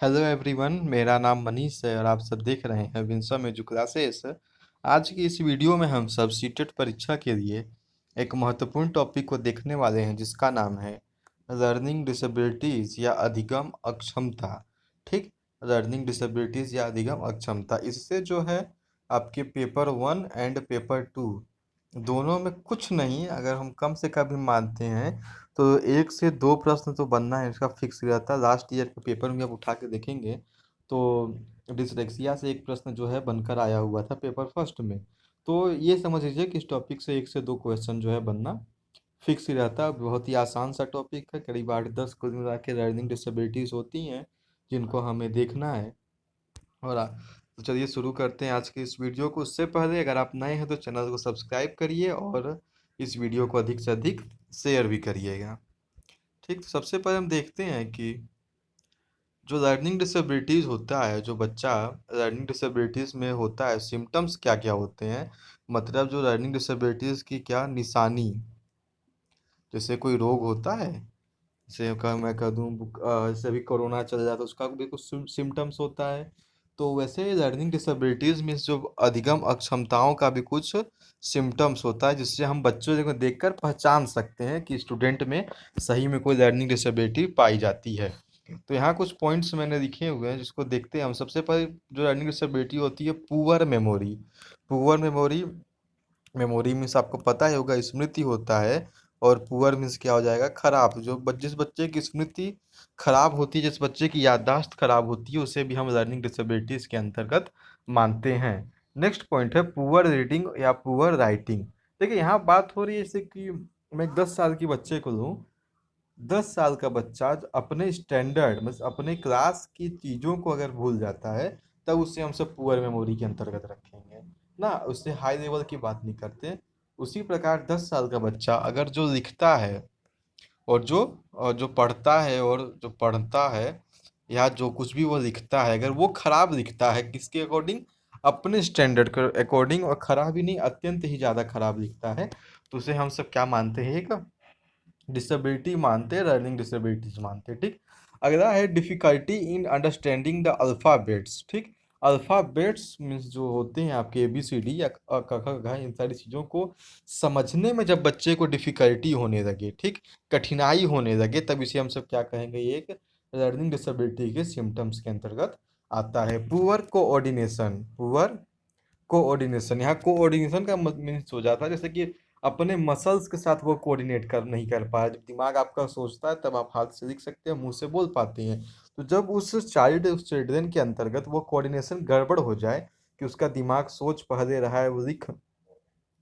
Hello everyone, मेरा नाम मनीष है और आप सब देख रहे हैं विंसम एजू क्लासेस। आज की इस वीडियो में हम सब सीटेट परीक्षा के लिए एक महत्वपूर्ण टॉपिक को देखने वाले हैं जिसका नाम है लर्निंग डिसेबिलिटीज़ या अधिगम अक्षमता। ठीक, लर्निंग डिसेबिलिटीज़ या अधिगम अक्षमता, इससे जो है आपके पेपर 1 एंड पेपर 2 दोनों में कुछ नहीं, अगर हम कम से कम भी मानते हैं तो 1 से 2 प्रश्न तो बनना है, इसका फिक्स रहता है। लास्ट ईयर के पेपर में आप उठा के देखेंगे तो डिसलेक्सिया से एक प्रश्न जो है बनकर आया हुआ था पेपर फर्स्ट में। तो ये समझ लीजिए कि इस टॉपिक से 1 से 2 क्वेश्चन जो है बनना फिक्स ही रहता है। बहुत ही आसान सा टॉपिक है, करीब 8-10 कुल मिला के लर्निंग डिसेबिलिटीज़ होती हैं जिनको हमें देखना है। तो चलिए शुरू करते हैं आज की इस वीडियो को। उससे पहले अगर आप नए हैं तो चैनल को सब्सक्राइब करिए और इस वीडियो को अधिक से अधिक शेयर भी करिएगा। ठीक, तो सबसे पहले हम देखते हैं कि जो लर्निंग डिसेबिलिटीज़ होता है, जो बच्चा लर्निंग डिसेबिलिटीज़ में होता है, सिम्टम्स क्या क्या होते हैं। मतलब जो लर्निंग डिसेबिलिटीज़ की क्या निशानी, जैसे कोई रोग होता है, जैसे का मैं कह दूँ जैसे अभी कोरोना चल रहा था तो उसका भी कुछ सिम्टम्स होता है। तो वैसे लर्निंग डिसेबिलिटीज़ में जो अधिगम अक्षमताओं का भी कुछ सिम्टम्स होता है जिससे हम बच्चों को देखकर पहचान सकते हैं कि स्टूडेंट में सही में कोई लर्निंग डिसेबिलिटी पाई जाती है। तो यहाँ कुछ पॉइंट्स मैंने लिखे हुए हैं जिसको देखते हैं हम। सबसे पहले जो लर्निंग डिसेबिलिटी होती है, poor memory. Poor memory, memory means आपको पता ही होगा स्मृति होता है, और पुअर मीन्स क्या हो जाएगा, खराब। जिस बच्चे की स्मृति खराब होती है, जिस बच्चे की याददाश्त खराब होती है, उसे भी हम लर्निंग डिसेबिलिटीज के अंतर्गत मानते हैं। नेक्स्ट पॉइंट है पुअर रीडिंग या पुअर राइटिंग। देखिए यहाँ बात हो रही है जैसे कि मैं एक 10 साल के बच्चे को लूँ। 10 साल का बच्चा अपने स्टैंडर्ड मतलब अपने क्लास की चीज़ों को अगर भूल जाता है तब उसे हम सब पुअर मेमोरी के अंतर्गत रखेंगे ना, उससे हाई लेवल की बात नहीं करते। उसी प्रकार 10 साल का बच्चा अगर जो लिखता है और जो पढ़ता है और जो पढ़ता है या जो कुछ भी वो लिखता है, अगर वो खराब लिखता है किसके अकॉर्डिंग, अपने स्टैंडर्ड के अकॉर्डिंग, और खराब ही नहीं अत्यंत ही ज़्यादा खराब लिखता है, तो उसे हम सब क्या मानते हैं, एक डिसेबिलिटी मानते हैं, लर्निंग डिसेबिलिटीज मानते हैं। ठीक, अगला है difficulty in understanding the alphabets. ठीक, अल्फ़ाबेट्स मीन्स जो होते हैं आपके ABCD या क ख ग इन सारी चीज़ों को समझने में जब बच्चे को डिफिकल्टी होने लगे, ठीक, कठिनाई होने लगे, तब इसे हम सब क्या कहेंगे, ये एक लर्निंग डिसेबिलिटी के सिम्टम्स के अंतर्गत आता है। पुअर कोऑर्डिनेशन, पुअर कोऑर्डिनेशन, यहाँ कोऑर्डिनेशन का मीन्स हो जाता है जैसे कि अपने मसल्स के साथ वो कोऑर्डिनेट कर नहीं कर पा रहा। जब दिमाग आपका सोचता है तब आप हाथ से लिख सकते हैं, मुंह से बोल पाते हैं। तो जब उस चिल्ड्रन के अंतर्गत वो कोऑर्डिनेशन गड़बड़ हो जाए कि उसका दिमाग सोच पहले रहा है, वो लिख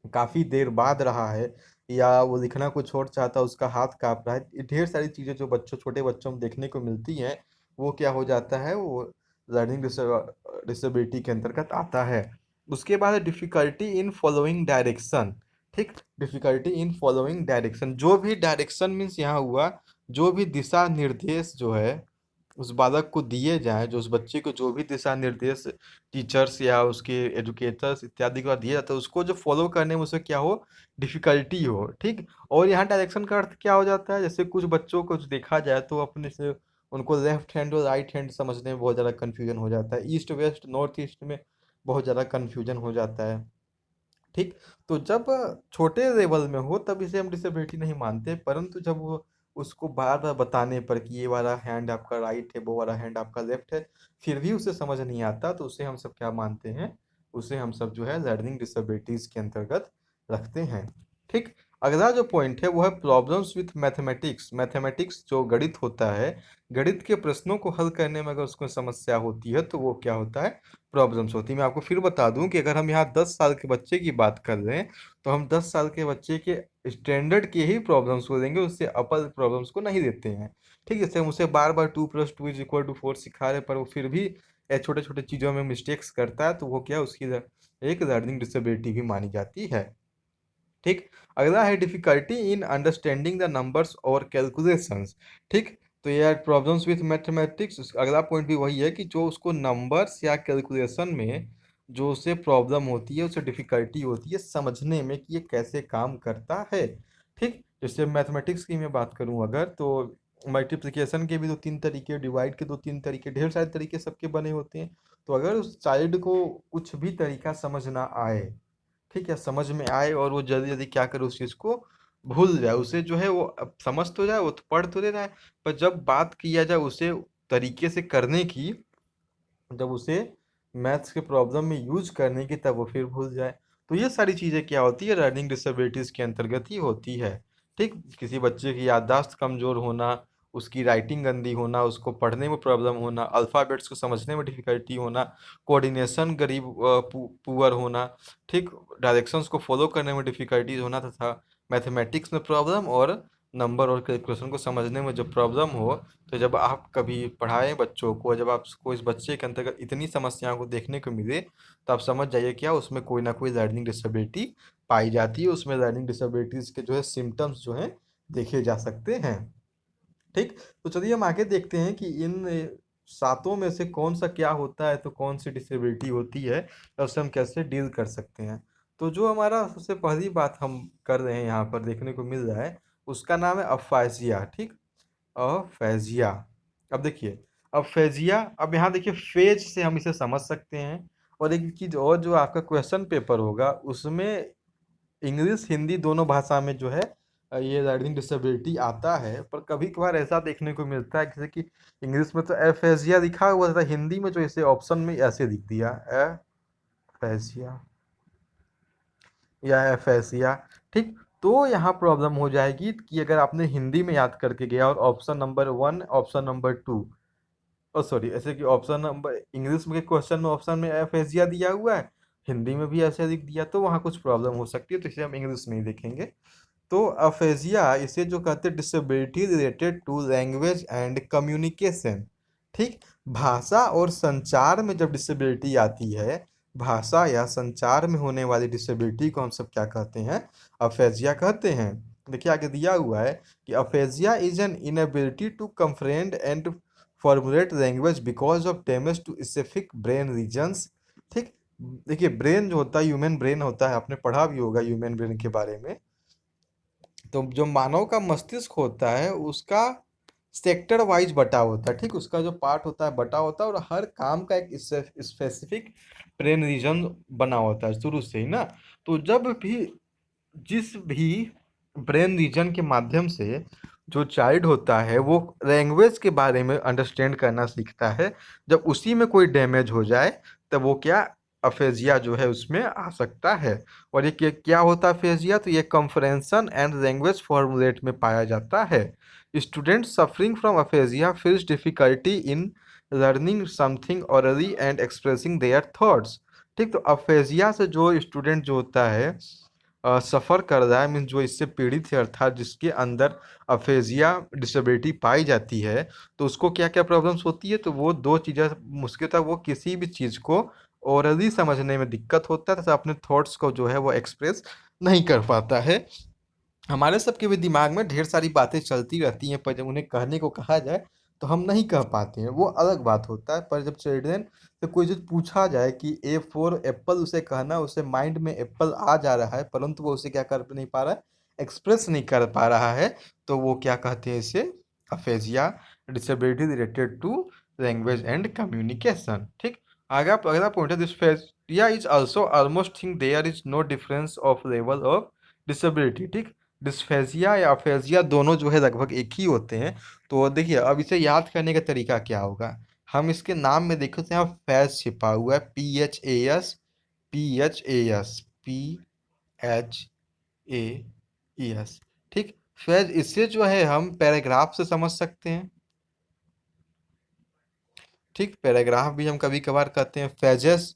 काफ़ी देर बाद रहा है, या वो लिखना कुछ और चाहता है, उसका हाथ काँप रहा है, ये ढेर सारी चीज़ें जो छोटे बच्चों में देखने को मिलती हैं, वो क्या हो जाता है, वो लर्निंग डिसेबिलिटी के अंतर्गत आता है। उसके बाद है डिफ़िकल्टी इन फॉलोइंग डायरेक्शन। ठीक, डिफ़िकल्टी इन फॉलोइंग डायरेक्शन, जो भी डायरेक्शन मीन्स यहाँ हुआ, जो भी दिशा निर्देश जो है उस बालक को दिए जाएँ, जो उस बच्चे को जो भी दिशा निर्देश टीचर्स या उसके एजुकेटर्स इत्यादि द्वारा दिया जाता है, उसको जो फ़ॉलो करने में उसे क्या हो, डिफ़िकल्टी हो। ठीक, और यहाँ डायरेक्शन का अर्थ क्या हो जाता है, जैसे कुछ बच्चों को देखा जाए तो अपने से उनको लेफ्ट हैंड और राइट हैंड समझने में बहुत ज़्यादा कन्फ्यूजन हो जाता है। ईस्ट वेस्ट नॉर्थ ईस्ट में बहुत ज़्यादा कन्फ्यूजन हो जाता है। ठीक, तो जब छोटे लेवल में हो तब इसे हम डिसेबिलिटी नहीं मानते, परंतु जब वो उसको बार-बार बताने पर कि ये वाला हैंड आपका राइट है, वो वाला हैंड आपका लेफ्ट है, फिर भी उसे समझ नहीं आता, तो उसे हम सब क्या मानते हैं, उसे हम सब जो है लर्निंग डिसेबिलिटीज़ के अंतर्गत रखते हैं। ठीक, अगला जो पॉइंट है वो है प्रॉब्लम्स विथ मैथमेटिक्स। मैथमेटिक्स जो गणित होता है, गणित के प्रश्नों को हल करने में अगर उसको समस्या होती है तो वो क्या होता है, प्रॉब्लम्स होती है। मैं आपको फिर बता दूं कि अगर हम यहाँ 10 साल के बच्चे की बात कर रहे हैं तो हम 10 साल के बच्चे के स्टैंडर्ड के ही प्रॉब्लम्स को देंगे, उससे अपर प्रॉब्लम्स को नहीं देते हैं। ठीक, जैसे हम उसे बार बार 2+2=4 सिखा रहे पर वो फिर भी छोटे छोटे चीज़ों में मिस्टेक्स करता है, तो वो क्या, उसकी एक लर्निंग डिसेबिलिटी भी मानी जाती है। ठीक, अगला है difficulty in understanding the numbers और कैलकुलेशंस। ठीक, तो यार प्रॉब्लम्स विथ मैथमेटिक्स, अगला पॉइंट भी वही है कि जो उसको नंबर्स या कैलकुलेशन में जो उसे प्रॉब्लम होती है, उसे डिफिकल्टी होती है समझने में कि ये कैसे काम करता है। ठीक, जैसे मैथमेटिक्स की मैं बात करूं अगर, तो मल्टीप्लिकेशन के भी दो तीन तरीके, डिवाइड के दो तीन तरीके, ढेर सारे तरीके सबके बने होते हैं। तो अगर उस चाइल्ड को कुछ भी तरीका समझ ना आए, ठीक है, समझ में आए और वो जल्दी जल्दी क्या करे, उस चीज़ को भूल जाए, उसे जो है वो अब समझ तो जाए, वो तो पढ़ तो ले रहा है, पर जब बात किया जाए उसे तरीके से करने की, जब उसे मैथ्स के प्रॉब्लम में यूज करने की, तब वो फिर भूल जाए। तो ये सारी चीज़ें क्या होती है, लर्निंग डिसेबिलिटीज़ के अंतर्गत ही होती है। ठीक, किसी बच्चे की याददाश्त कमज़ोर होना, उसकी राइटिंग गंदी होना, उसको पढ़ने में प्रॉब्लम होना, अल्फ़ाबेट्स को समझने में डिफ़िकल्टी होना, कोऑर्डिनेशन गरीब पुअर होना, ठीक, डायरेक्शंस को फॉलो करने में डिफ़िकल्टीज होना, तथा मैथमेटिक्स में प्रॉब्लम और नंबर और कैलकुलेशन को समझने में जब प्रॉब्लम हो, तो जब आप कभी पढ़ाएं बच्चों को, जब आपको इस बच्चे के अंतर्गत इतनी समस्याओं को देखने को मिले, तो आप समझ जाइए क्या उसमें कोई ना कोई लर्निंग डिसेबिलिटी पाई जाती है, उसमें लर्निंग डिसेबिलिटीज़ के जो है सिम्टम्स जो हैं देखे जा सकते हैं। ठीक, तो चलिए हम आगे देखते हैं कि इन सातों में से कौन सा क्या होता है, तो कौन सी डिसेबिलिटी होती है और उससे हम कैसे डील कर सकते हैं। तो जो हमारा सबसे पहली बात हम कर रहे हैं यहाँ पर देखने को मिल रहा है, उसका नाम है अफाजिया। ठीक, अफेजिया। अब देखिए, अफेजिया, अब यहाँ देखिए फेज से हम इसे समझ सकते हैं। और एक चीज और, जो आपका क्वेश्चन पेपर होगा उसमें इंग्लिश हिंदी दोनों भाषा में जो है ये लर्निंग डिसेबिलिटी आता है, पर कभी कभार ऐसा देखने को मिलता है जैसे कि इंग्लिश में तो एफेजिया लिखा हुआ था, हिंदी में जो इसे ऑप्शन में ऐसे लिख दिया, एफेजिया या एफेसिया। ठीक, तो यहाँ प्रॉब्लम हो जाएगी कि अगर आपने हिंदी में याद करके गया और option number one, option number two, oh sorry, ऐसे कि ऑप्शन नंबर इंग्लिश में क्वेश्चन में ऑप्शन में एफेसिया दिया हुआ है, हिंदी में भी ऐसे लिख दिया, तो वहाँ कुछ प्रॉब्लम हो सकती है, तो इसे हम इंग्लिश में ही देखेंगे। तो अफेजिया इसे जो कहते हैं disability related to language and communication. ठीक, भाषा और संचार में जब डिसेबिलिटी आती है, भाषा या संचार में होने वाली डिसेबिलिटी को हम सब क्या कहते हैं, अफेजिया कहते हैं। देखिए आगे दिया हुआ है कि aphasia is an inability to comprehend and formulate language because of damage to specific brain regions. ठीक, देखिए ब्रेन जो होता है, ह्यूमन ब्रेन होता है, आपने पढ़ा भी होगा ह्यूमन ब्रेन के बारे में। तो जो मानव का मस्तिष्क होता है उसका सेक्टर वाइज बटा होता है। ठीक, उसका जो पार्ट होता है बटा होता है, और हर काम का एक स्पेसिफिक ब्रेन रीजन बना होता है शुरू से ही ना। तो जब भी जिस भी ब्रेन रीजन के माध्यम से जो चाइल्ड होता है वो लैंग्वेज के बारे में अंडरस्टैंड करना सीखता है, जब उसी में कोई डैमेज हो जाए, तब वो क्या, अफेजिया जो है उसमें आ सकता है। और ये क्या होता है अफेजिया, तो ये कंप्रहेंशन एंड लैंग्वेज फॉर्मुलेट में पाया जाता है। Student suffering from aphasia face difficulty in learning something orally and expressing their thoughts. ठीक, तो अफेजिया से जो स्टूडेंट जो होता है सफ़र कर रहा है, मीन्स जो इससे पीड़ित है, अर्थात जिसके अंदर अफेजिया डिसेबिलिटी पाई जाती है, तो उसको क्या क्या प्रॉब्लम्स होती है, तो वो दो चीज़ें मुश्किल था, वो किसी भी चीज़ को ओरली समझने में दिक्कत होता है, तथा अपने थॉट्स को जो है वो एक्सप्रेस नहीं कर पाता है। हमारे सबके भी दिमाग में ढेर सारी बातें चलती रहती हैं, पर जब उन्हें कहने को कहा जाए तो हम नहीं कह पाते हैं, वो अलग बात होता है। पर जब चिल्ड्रन से कोई चीज़ पूछा जाए कि ए फॉर एप्पल, उसे कहना, उसे माइंड में एप्पल आ जा रहा है, परंतु वो उसे क्या कर नहीं पा रहा है, एक्सप्रेस नहीं कर पा रहा है, तो वो क्या कहते हैं, इसे aphasia, disability related to language and communication. ठीक, आगे अगला पॉइंट है, dysphagia is also almost think there is no difference of level of disability. ठीक, डिस्फेजिया या अफेजिया दोनों जो है लगभग एक ही होते हैं। तो देखिए अब इसे याद करने का तरीका क्या होगा, हम इसके नाम में देखो तो यहाँ फैज छिपा हुआ है, PHAS, PHAS, PHAES। ठीक, फैज इससे जो है हम पैराग्राफ से समझ सकते हैं। ठीक, पैराग्राफ भी हम कभी कभार कहते हैं फैजेस,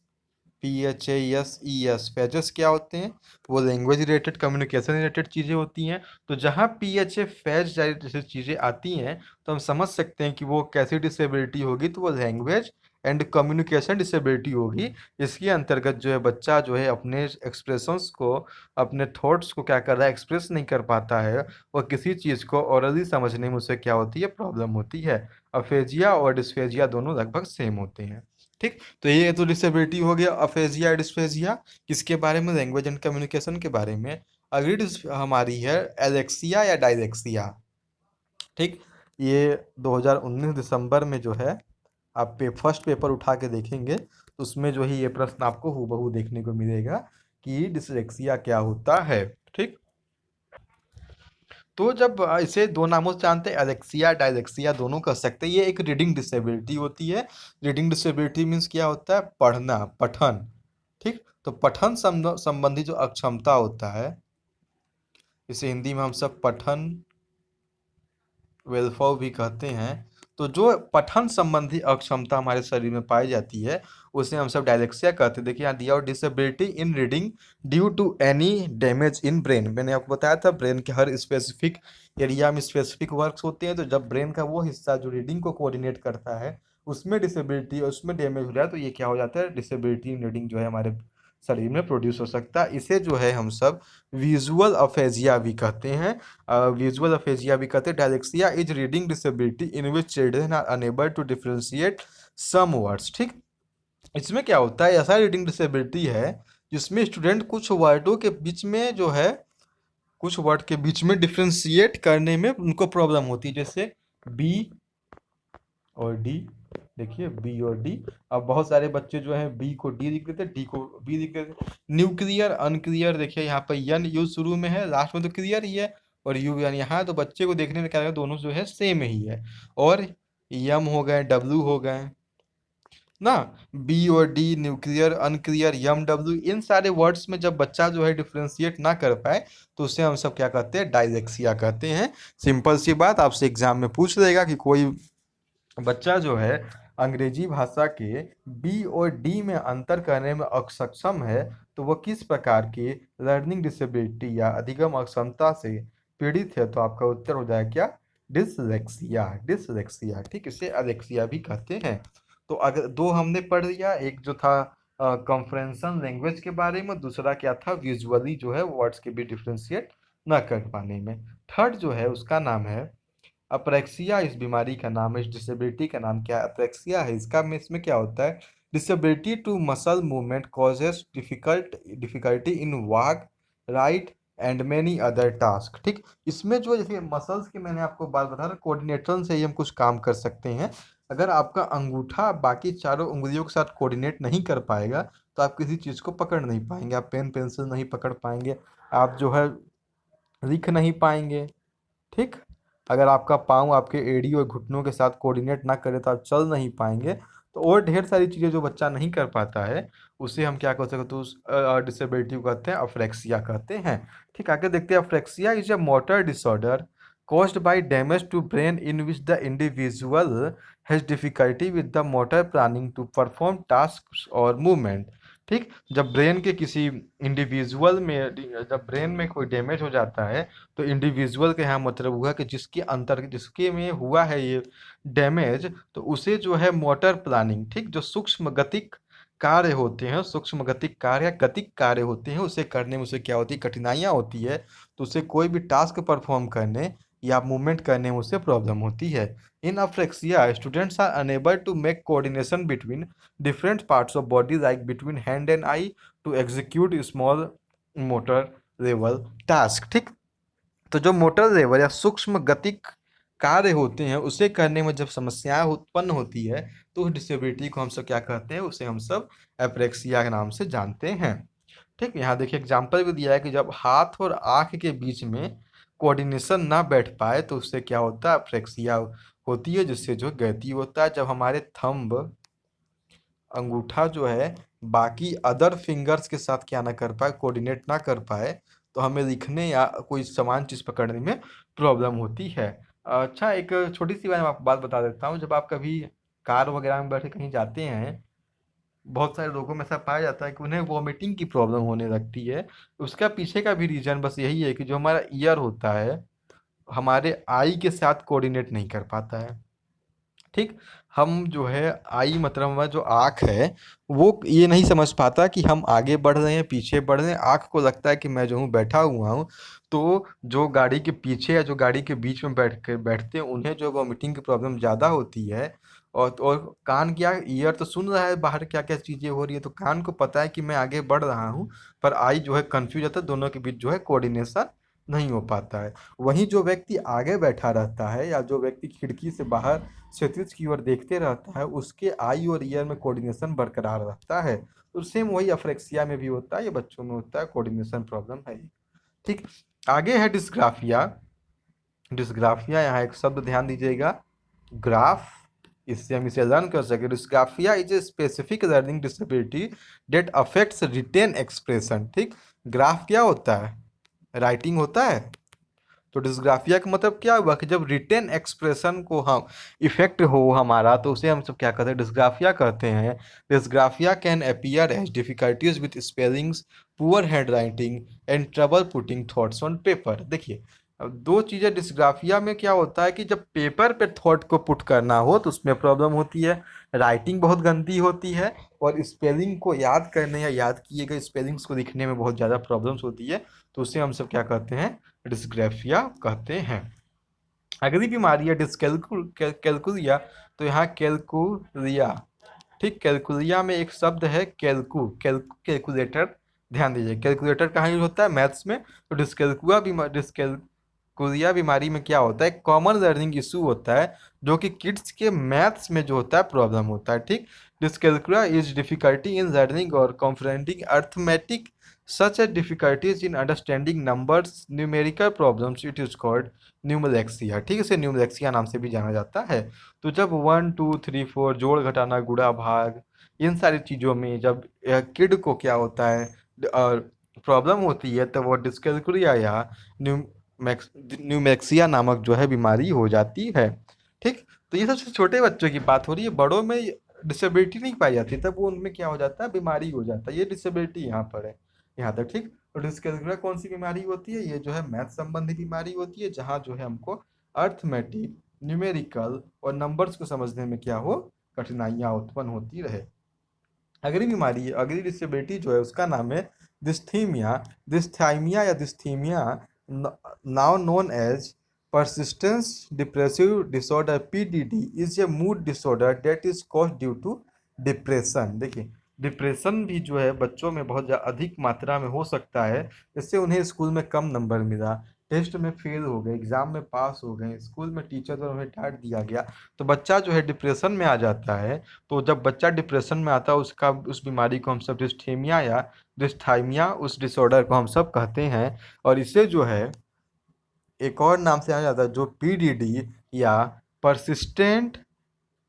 PHASES। फैजेस क्या होते हैं, वो लैंग्वेज रिलेटेड कम्युनिकेशन रिलेटेड चीज़ें होती हैं। तो जहाँ PHA फैज जैसे चीज़ें आती हैं, तो हम समझ सकते हैं कि वो कैसी डिसेबिलिटी होगी, तो वो लैंग्वेज एंड कम्युनिकेशन डिसेबिलिटी होगी। इसके अंतर्गत जो है बच्चा जो है अपने एक्सप्रेशंस को, अपने थॉट्स को क्या कर रहा है, एक्सप्रेस नहीं कर पाता है, और किसी चीज़ को ओरली समझने में उसे क्या होती है, प्रॉब्लम होती है। अफेजिया और डिस्फेजिया दोनों लगभग सेम होते हैं। ठीक, तो ये तो डिसेबिलिटी हो गया अफेजिया डिस्फेजिया, किसके बारे में, लैंग्वेज एंड कम्युनिकेशन के बारे में। अगली हमारी है एलेक्सिया या डायलेक्सिया। ठीक, ये 2019 दिसंबर में जो है आप फर्स्ट पेपर उठा के देखेंगे तो उसमें जो है ये प्रश्न आपको हूबहू देखने को मिलेगा कि डिसलेक्सिया क्या होता है। ठीक, तो जब इसे दो नामों से जानते हैं, एलेक्सिया डायलेक्सिया दोनों कह सकते हैं। ये एक रीडिंग डिसेबिलिटी होती है। रीडिंग डिसेबिलिटी मीन्स क्या होता है? पढ़ना, पठन। ठीक, तो पठन संबंधी जो अक्षमता होता है, इसे हिंदी में हम सब पठन वेलफेयर भी कहते हैं। तो जो पठन संबंधी अक्षमता हमारे शरीर में पाई जाती है उसे हम सब डायलेक्सिया कहते हैं। देखिए यहाँ दिया, और disability in reading due to any damage in brain. मैंने आपको बताया था ब्रेन के हर स्पेसिफिक एरिया में स्पेसिफिक वर्क्स होते हैं, तो जब ब्रेन का वो हिस्सा जो रीडिंग को कोऑर्डिनेट करता है उसमें डिसेबिलिटी और उसमें डैमेज हो जाए तो ये क्या हो जाता है? डिसेबिलिटी इन रीडिंग जो है हमारे शरीर में प्रोड्यूस हो सकता है। इसे जो है हम सब विजुअल अफेजिया भी कहते हैं। विजुअल अफेजिया भी कहते हैं। Dyslexia is reading disability in which children are unable to differentiate some words. ठीक, इसमें क्या होता है? ऐसा रीडिंग डिसेबिलिटी है जिसमें स्टूडेंट कुछ वर्डों के बीच में जो है, कुछ वर्ड के बीच में डिफरेंशिएट करने में उनको प्रॉब्लम होती है, जैसे बी और डी। देखिए बी और डी, अब बहुत सारे बच्चे जो हैं बी को डी लिख देते हैं, डी को बी लिख देते हैं। न्यूक्लियर अनक्लियर, देखिए यहाँ पर यन यू शुरू में है, लास्ट में तो क्लियर ही है, और यू यानी यहाँ, तो बच्चे को देखने में क्या लगेगा दोनों जो है सेम ही है। और यम हो गए, डब्लू हो गए ना, बी और डी, न्यूक्लियर अनक्लियर, यम डब्ल्यू, इन सारे वर्ड्स में जब बच्चा जो है डिफ्रेंशिएट ना कर पाए तो उसे हम सब क्या कहते हैं? डायलेक्सिया कहते हैं। सिंपल सी बात, आपसे एग्जाम में पूछ लेगा कि कोई बच्चा जो है अंग्रेजी भाषा के बी और डी में अंतर करने में अक्षम है तो वह किस प्रकार की लर्निंग डिसेबिलिटी या अधिगम अक्षमता से पीड़ित है? तो आपका उत्तर हो जाएगा क्या? डिसलेक्सिया। डिसलेक्सिया, ठीक, इसे अलेक्सिया भी कहते हैं। तो अगर दो हमने पढ़ लिया, एक जो था कॉम्प्रहेंशन लैंग्वेज के बारे में, दूसरा क्या था? विजुअली जो है वर्ड्स के भी डिफ्रेंशिएट ना कर पाने में। थर्ड जो है उसका नाम है अप्रेक्सिया। इस बीमारी का नाम है, इस डिसेबिलिटी का नाम क्या है? अप्रेक्सिया है। इसका में इसमें क्या होता है? Disability to muscle movement causes difficulty in walk, write and many other task. ठीक, इसमें जो जैसे मसल्स की मैंने आपको बात बता रहा, कोऑर्डिनेशन से ही हम कुछ काम कर सकते हैं। अगर आपका अंगूठा बाकी चारों उंगलियों के साथ कोऑर्डिनेट नहीं कर पाएगा तो आप किसी चीज़ को पकड़ नहीं पाएंगे, आप पेन पेंसिल नहीं पकड़ पाएंगे, आप जो है लिख नहीं पाएंगे। ठीक, अगर आपका पाँव आपके एड़ी और घुटनों के साथ कोऑर्डिनेट ना करे तो आप चल नहीं पाएंगे। तो और ढेर सारी चीज़ें जो बच्चा नहीं कर पाता है उसे हम क्या कर सकते हैं? तो उस डिसेबिलिटी को कहते हैं अफ्रेक्सिया कहते हैं। ठीक, आगे देखते हैं। Apraxia is a motor disorder caused by damage to brain in which the individual has difficulty with the motor planning to perform tasks or movement। ठीक, जब ब्रेन के किसी इंडिविजुअल में, जब ब्रेन में कोई डैमेज हो जाता है तो इंडिविजुअल के यहाँ मतलब हुआ कि जिसके में हुआ है ये डैमेज, तो उसे जो है मोटर प्लानिंग, ठीक, जो सूक्ष्म गतिक कार्य होते हैं, सूक्ष्म गतिक कार्य या गतिक कार्य होते हैं, उसे करने में उसे क्या होती है? कठिनाइयाँ होती है। तो उसे कोई भी टास्क परफॉर्म करने या मूवमेंट करने में उसे प्रॉब्लम होती है। In apraxia students are unable to make coordination between different parts of body like between hand and eye to execute small motor level task. ठीक, तो जो मोटर लेवल या सूक्ष्म गतिक कार्य होते हैं उसे करने में जब समस्याएं उत्पन्न होती है तो उस डिसेबिलिटी को हम सब क्या कहते हैं? उसे हम सब एप्रेक्सिया के नाम से जानते हैं। ठीक, यहाँ देखिए एग्जाम्पल भी दिया है कि जब हाथ और आँख के बीच में कोऑर्डिनेशन ना बैठ पाए तो उससे क्या होता है? एप्रेक्सिया होती है, जिससे जो गति होता है। जब हमारे थंब, अंगूठा जो है बाकी अदर फिंगर्स के साथ क्या ना कर पाए? कोऑर्डिनेट ना कर पाए तो हमें लिखने या कोई समान चीज़ पकड़ने में प्रॉब्लम होती है। अच्छा, एक छोटी सी मैं आपको बात बता देता हूँ। जब आप कभी कार वगैरह में बैठे कहीं जाते हैं, बहुत सारे लोगों में ऐसा पाया जाता है कि उन्हें वॉमिटिंग की प्रॉब्लम होने लगती है। उसका पीछे का भी रीज़न बस यही है कि जो हमारा ईयर होता है हमारे आई के साथ कोऑर्डिनेट नहीं कर पाता है। ठीक, हम जो है आई मतलब हमारा जो आँख है वो ये नहीं समझ पाता कि हम आगे बढ़ रहे हैं पीछे बढ़ रहे हैं। आँख को लगता है कि मैं जो हूँ बैठा हुआ हूँ। तो जो गाड़ी के पीछे या जो गाड़ी के बीच में बैठते हैं उन्हें जो वॉमिटिंग की प्रॉब्लम ज़्यादा होती है। और कान क्या, ईयर तो सुन रहा है बाहर क्या क्या चीज़ें हो रही है, तो कान को पता है कि मैं आगे बढ़ रहा हूँ, पर आई जो है कन्फ्यूज होता है, दोनों के बीच जो है कोऑर्डिनेशन नहीं हो पाता है। वहीं जो व्यक्ति आगे बैठा रहता है या जो व्यक्ति खिड़की से बाहर क्षितिज की ओर देखते रहता है, उसके आई और ईयर में कोऑर्डिनेशन बरकरार रहता है। तो सेम वही अफ्रेक्सिया में भी होता है, ये बच्चों में होता है, कोऑर्डिनेशन प्रॉब्लम है ये। ठीक। आगे है डिस्ग्राफिया। डिस्ग्राफिया, यहाँ एक शब्द ध्यान दीजिएगा, ग्राफ, इससे हम इसे लर्न कर सके। Dysgraphia is a specific learning disability that affects written expression. ठीक। ग्राफ क्या होता है? राइटिंग होता है। तो डिस्ग्राफिया का मतलब क्या हुआ कि जब रिटेन एक्सप्रेशन को हम इफेक्ट हो हमारा, तो उसे हम सब क्या कहते हैं? डिस्ग्राफिया कहते हैं। Dysgraphia can appear as difficulties with spellings, poor handwriting and trouble putting thoughts on paper. देखिए, अब दो चीज़ें डिस्ग्राफिया में क्या होता है कि जब पेपर पे थॉट को पुट करना हो तो उसमें प्रॉब्लम होती है, राइटिंग बहुत गंदी होती है, और स्पेलिंग को याद करने या याद किए गए स्पेलिंग्स को लिखने में बहुत ज़्यादा प्रॉब्लम्स होती है। तो उसे हम सब क्या कहते हैं? डिस्ग्राफिया कहते हैं। अगली बीमारी है कैलकुलिया। तो यहाँ कैलकुलिया, ठीक, कैलकुलिया में एक शब्द है कैलकुलेटर। ध्यान दीजिए, कैलकुलेटर कहाँ यूज होता है? मैथ्स में। तो डिस्कैलकुलिया बीमारी में क्या होता है? कॉमन लर्निंग इशू होता है, जो कि किड्स के मैथ्स में जो होता है प्रॉब्लम होता है। ठीक। Dyscalculia is difficulty in learning और comprehending arithmetic such as difficulties in understanding numbers, numerical problems, it is called न्यूमलेक्सिया। ठीक है, इसे न्यूमलेक्सिया नाम से भी जाना जाता है। तो जब 1 2 3 4 जोड़ घटाना गुणा भाग, इन सारी चीज़ों में जब किड को क्या होता है, प्रॉब्लम होती है, तो वो डिस्कैलकुलिया या न्यूमैक्सिया नामक जो है बीमारी हो जाती है। ठीक। तो ये सबसे छोटे बच्चों की बात हो रही है, बड़ों में डिसेबिलिटी नहीं पाई जाती, तब वो उनमें क्या हो जाता है? बीमारी हो जाता है। ये डिसेबिलिटी यहाँ पर है, यहाँ तक। ठीक। तो डिस्कैलकुलिया कौन सी बीमारी होती है? ये जो है मैथ संबंधी बीमारी होती है, जहाँ जो है हमको अर्थमेटिक, न्यूमेरिकल और नंबर्स को समझने में क्या हो, कठिनाइयाँ उत्पन्न होती रहे। अगली बीमारी, अगली डिसेबिलिटी जो है उसका नाम है डिस्थीमिया। डिस्थाइमिया या dysthymia, now known as persistence depressive disorder PDD, is a mood disorder that is caused due to depression. देखिए, डिप्रेशन भी जो है बच्चों में बहुत अधिक मात्रा में हो सकता है, इससे उन्हें स्कूल में कम नंबर मिला, टेस्ट में फेल हो गए, एग्जाम में पास हो गए, स्कूल में टीचर द्वारा उन्हें डांट दिया गया, तो बच्चा जो है डिप्रेशन में आ जाता है। तो जब बच्चा डिप्रेशन में आता है, उसका उस बीमारी को हम सब डिस्थीमिया या डिस्थाइमिया, उस डिसऑर्डर को हम सब कहते हैं। और इसे जो है एक और नाम से जाना जाता है, जो पीडीडी या persistent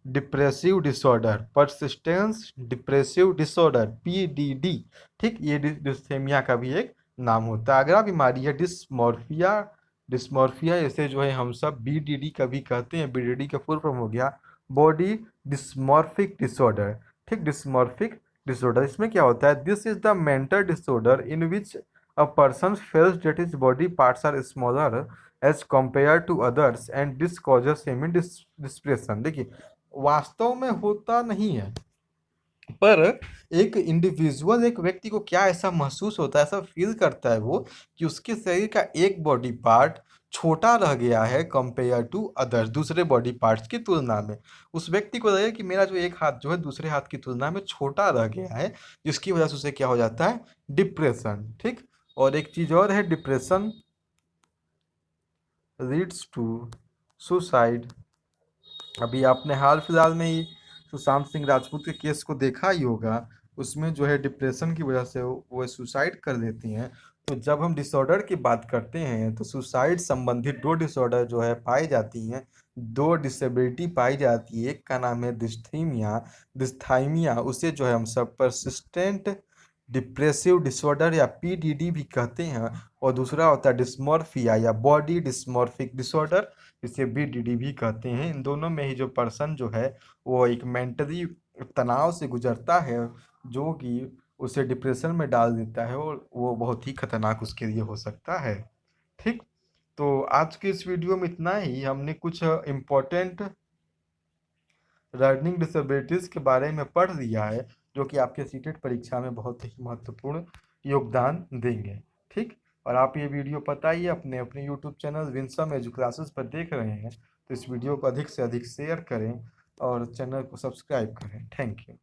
depressive disorder, persistence depressive disorder, PDD. ठीक, ये डिस्थेमिया का भी एक नाम होता है। अगला बीमारी है डिस्मॉर्फिया। डिस्मॉर्फिया इसे जो है हम सब बीडीडी का भी कहते हैं। बीडीडी का फुल फॉर्म हो गया बॉडी डिस्मॉर्फिक डिसऑर्डर। ठीक, डिस्मॉर्फिक डिसऑर्डर, इसमें क्या होता है? This is the mental disorder in which a person feels that his body parts are smaller as compared to others and this causes him in depression। देखिए, वास्तव में होता नहीं है, पर एक इंडिविजुअल, एक व्यक्ति को क्या ऐसा महसूस होता है, ऐसा फील करता है वो, कि उसके शरीर का एक बॉडी पार्ट छोटा रह गया है कंपेयर टू अदर्स, दूसरे बॉडी पार्ट्स की तुलना में। उस व्यक्ति को लगेगा कि मेरा जो एक हाथ जो है दूसरे हाथ की तुलना में छोटा रह गया है, जिसकी वजह से उसे क्या हो जाता है? डिप्रेशन। ठीक। और एक चीज और है, डिप्रेशन लीड्स टू सुसाइड। अभी आपने हाल फिलहाल में ही सुशांत सिंह राजपूत के केस को देखा ही होगा, उसमें जो है डिप्रेशन की वजह से वो सुसाइड कर देती हैं। तो जब हम डिसऑर्डर की बात करते हैं, तो सुसाइड संबंधित दो डिसऑर्डर जो है पाई जाती हैं, दो डिसेबिलिटी पाई जाती है। एक का नाम है डिस्थीमिया, डिस्थाइमिया, उसे जो है हम सब परसिस्टेंट डिप्रेसिव डिसऑर्डर या पीडीडी भी कहते हैं। और दूसरा होता है डिस्मॉर्फिया या बॉडी डिस्मॉर्फिक डिसऑर्डर, इसे बीडीडी भी कहते हैं। इन दोनों में ही जो पर्सन जो है वो एक मेंटली तनाव से गुजरता है, जो कि उसे डिप्रेशन में डाल देता है, और वो बहुत ही खतरनाक उसके लिए हो सकता है। ठीक। तो आज के इस वीडियो में इतना ही। हमने कुछ इम्पोर्टेंट लर्निंग डिसेबिलिटीज़ के बारे में पढ़ लिया है, जो कि आपके सीटेट परीक्षा में बहुत ही महत्वपूर्ण योगदान देंगे। ठीक। और आप ये वीडियो पता ही अपने अपने YouTube channel Winsome edu classes पर देख रहे हैं, तो इस वीडियो को अधिक से अधिक शेयर करें और चैनल को सब्सक्राइब करें। Thank you.